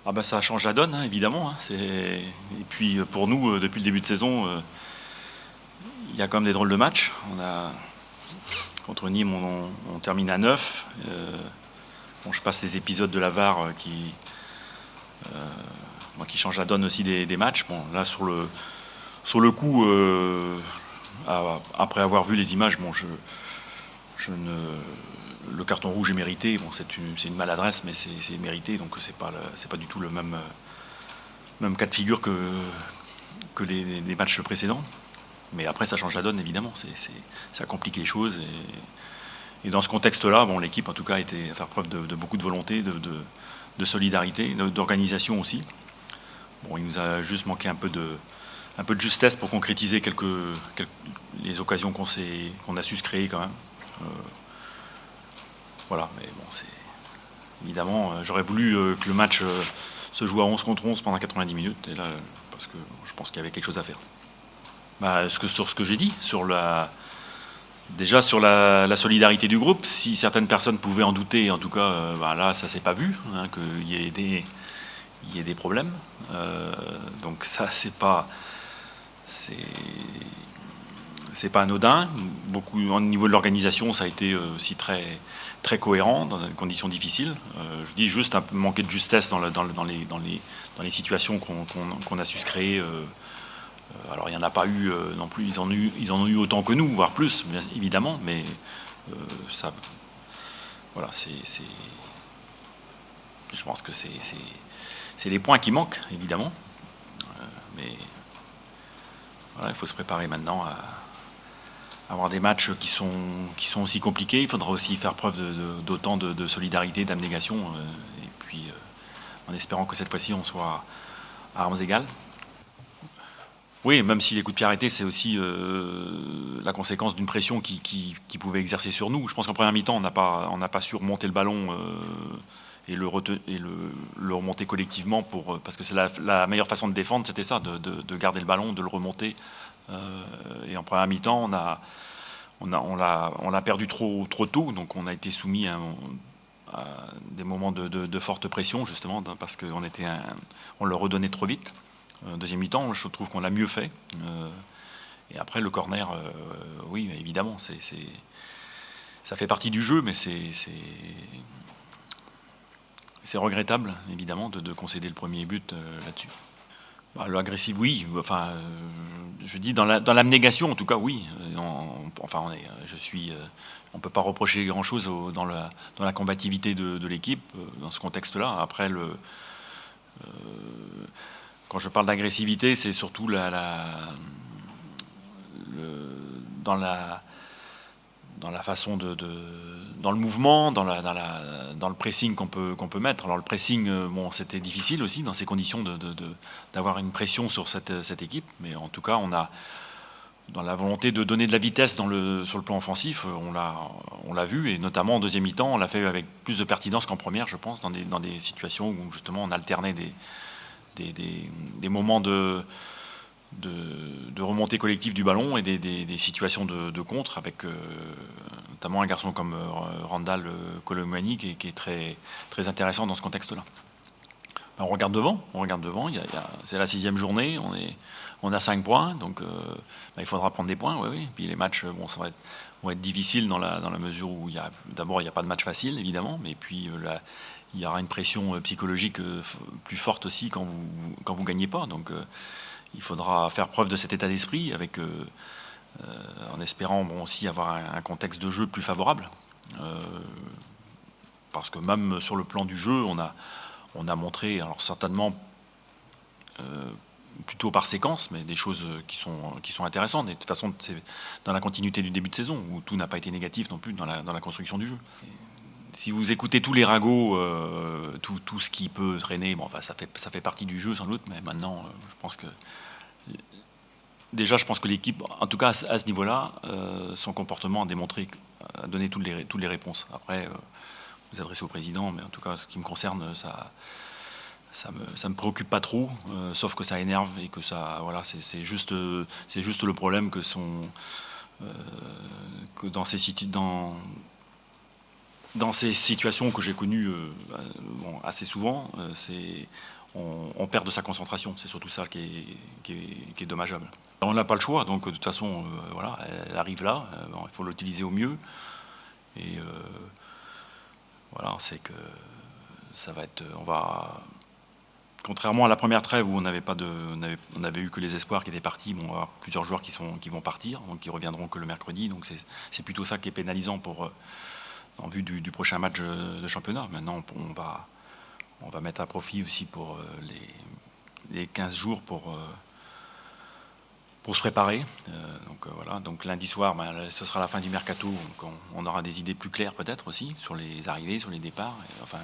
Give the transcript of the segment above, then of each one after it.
Ah bah ça change la donne, hein, évidemment, hein. Et puis pour nous, depuis le début de saison, il y a quand même des drôles de matchs. Contre Nîmes, on termine à 9. Bon, je passe les épisodes de la VAR qui changent la donne aussi des matchs. Bon, là, sur le coup, après avoir vu les images, bon, le carton rouge est mérité. Bon, c'est une maladresse, mais c'est mérité, donc c'est pas du tout le même cas de figure que les matchs précédents. Mais après, ça change la donne, évidemment. Ça complique les choses. Et dans ce contexte-là, bon, l'équipe, en tout cas, a été à faire preuve de beaucoup de volonté, de solidarité, d'organisation aussi. Bon, il nous a juste manqué un peu de justesse pour concrétiser les occasions qu'on a su se créer quand même. Voilà, mais bon, évidemment, j'aurais voulu que le match se joue à 11 contre 11 pendant 90 minutes, et là, parce que je pense qu'il y avait quelque chose à faire. Sur ce que j'ai dit, déjà sur la solidarité du groupe, si certaines personnes pouvaient en douter, en tout cas, là, ça s'est pas vu, hein, qu'il y ait des problèmes. Donc ça, c'est pas anodin. Au niveau de l'organisation, ça a été aussi très, très cohérent dans des conditions difficiles. Je dis juste un peu manquer de justesse dans les situations qu'on a su se créer. Alors il n'y en a pas eu non plus, ils en ont eu autant que nous, voire plus, bien évidemment, mais ça, voilà, je pense que c'est les points qui manquent, évidemment, mais voilà, il faut se préparer maintenant à avoir des matchs qui sont aussi compliqués. Il faudra aussi faire preuve d'autant de solidarité, d'abnégation, et puis en espérant que cette fois-ci on soit à armes égales. Oui, même si les coups de pied arrêtés, c'est aussi la conséquence d'une pression qui pouvait exercer sur nous. Je pense qu'en première mi-temps, on n'a pas su remonter le ballon et le remonter collectivement parce que c'est la meilleure façon de défendre, c'était ça, de garder le ballon, de le remonter. Et en première mi-temps, on l'a perdu trop tôt, donc on a été soumis à des moments de forte pression, justement, parce qu'on le redonnait trop vite. Deuxième mi-temps, je trouve qu'on l'a mieux fait. Et après, le corner, oui, évidemment, ça fait partie du jeu, mais c'est regrettable, évidemment, de concéder le premier but là-dessus. L'agressif, oui. Enfin, je dis dans l'abnégation, en tout cas, oui. On peut pas reprocher grand-chose dans la combativité de l'équipe dans ce contexte-là. Après, quand je parle d'agressivité, c'est surtout dans la façon dans le mouvement, dans le pressing qu'on peut mettre. Alors le pressing, bon, c'était difficile aussi dans ces conditions d'avoir une pression sur cette équipe, mais en tout cas, on a dans la volonté de donner de la vitesse sur le plan offensif, on l'a vu, et notamment en deuxième mi-temps, on l'a fait avec plus de pertinence qu'en première, je pense, dans des situations où justement on alternait des moments de remontée collective du ballon et des situations de contre avec notamment un garçon comme Randall Colomani qui est très, très intéressant dans ce contexte-là. On regarde devant, c'est la 6e journée, on a 5 points, donc il faudra prendre des points, oui. Puis les matchs vont être difficiles dans la mesure où d'abord il n'y a pas de match facile, évidemment, mais puis il y aura une pression psychologique plus forte aussi quand vous gagnez pas. Donc il faudra faire preuve de cet état d'esprit en espérant aussi avoir un contexte de jeu plus favorable. Parce que même sur le plan du jeu, on a montré, alors certainement plutôt par séquence, mais des choses qui sont intéressantes. Et de toute façon, c'est dans la continuité du début de saison, où tout n'a pas été négatif non plus dans la construction du jeu. Si vous écoutez tous les ragots, tout ce qui peut traîner, ça fait partie du jeu sans doute, mais maintenant, je pense que l'équipe, en tout cas à ce niveau-là, son comportement a donné toutes les réponses. Après, vous adressez au président, mais en tout cas, ce qui me concerne, ça me préoccupe pas trop, sauf que ça énerve et que c'est juste le problème que dans ces situations que j'ai connues assez souvent, on perd de sa concentration. C'est surtout ça qui est dommageable. On n'a pas le choix, donc de toute façon, voilà, elle arrive là, il faut l'utiliser au mieux. Et voilà, on sait que ça va être, contrairement à la première trêve où on avait eu que les espoirs qui étaient partis, bon, on va avoir plusieurs joueurs qui vont partir, donc qui reviendront que le mercredi. Donc c'est plutôt ça qui est pénalisant en vue du prochain match de championnat. Maintenant, on va mettre à profit aussi pour les 15 jours pour se préparer. Voilà. Donc lundi soir, ce sera la fin du mercato. Donc on aura des idées plus claires peut-être aussi sur les arrivées, sur les départs. Enfin,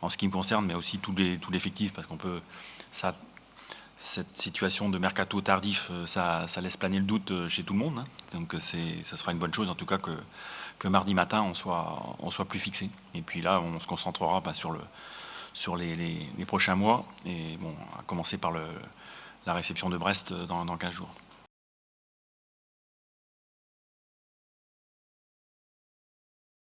en ce qui me concerne, mais aussi tout l'effectif, parce cette situation de mercato tardif, ça laisse planer le doute chez tout le monde. Hein. Donc ce sera une bonne chose en tout cas que mardi matin on soit plus fixé. Et puis là, on se concentrera sur les prochains mois, et bon, à commencer par la réception de Brest dans 15 jours.